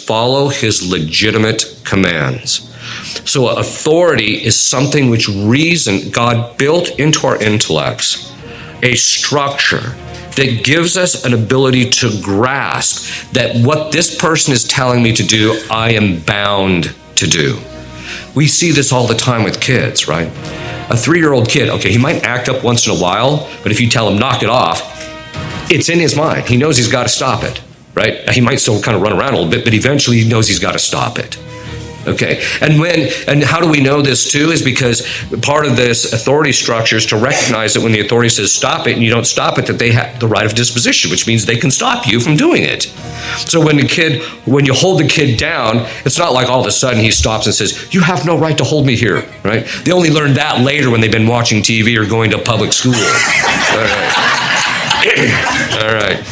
follow his legitimate commands. So authority is something which reason God built into our intellects, a structure that gives us an ability to grasp that what this person is telling me to do, I am bound to do. We see this all the time with kids, right? A 3-year-old kid, okay, he might act up once in a while, but if you tell him knock it off, it's in his mind. He knows he's got to stop it, right? He might still kind of run around a little bit, but eventually he knows he's got to stop it. Okay, and how do we know this too? Is because part of this authority structure is to recognize that when the authority says stop it and you don't stop it, that they have the right of disposition, which means they can stop you from doing it. So when you hold the kid down, it's not like all of a sudden he stops and says, you have no right to hold me here, right? They only learn that later when they've been watching TV or going to public school. All right. All right.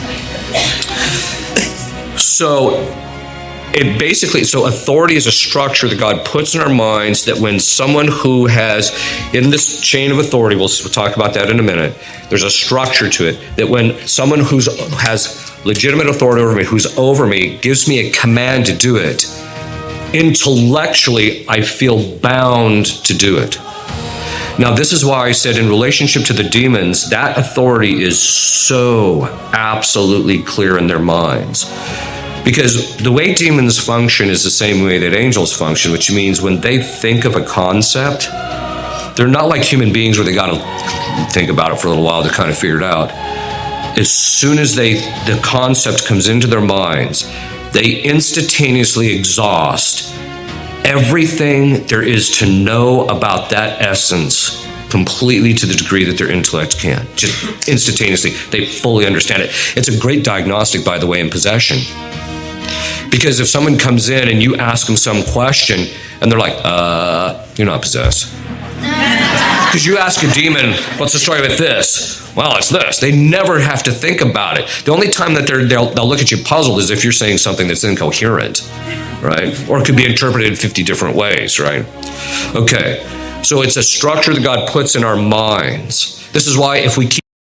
So authority is a structure that God puts in our minds that when someone who has, in this chain of authority, we'll talk about that in a minute, there's a structure to it, that when someone who has legitimate authority over me, who's over me, gives me a command to do it, intellectually, I feel bound to do it. Now, this is why I said in relationship to the demons, that authority is so absolutely clear in their minds. Because the way demons function is the same way that angels function, which means when they think of a concept, they're not like human beings where they got to think about it for a little while to kind of figure it out. As soon as the concept comes into their minds, they instantaneously exhaust everything there is to know about that essence completely to the degree that their intellect can. Just instantaneously, they fully understand it. It's a great diagnostic, by the way, in possession. Because if someone comes in and you ask them some question and they're like, you're not possessed. Because you ask a demon, what's the story with this? Well, it's this. They never have to think about it. The only time that they'll look at you puzzled is if you're saying something that's incoherent, right? Or it could be interpreted in 50 different ways, right? Okay, so it's a structure that God puts in our minds. This is why if we keep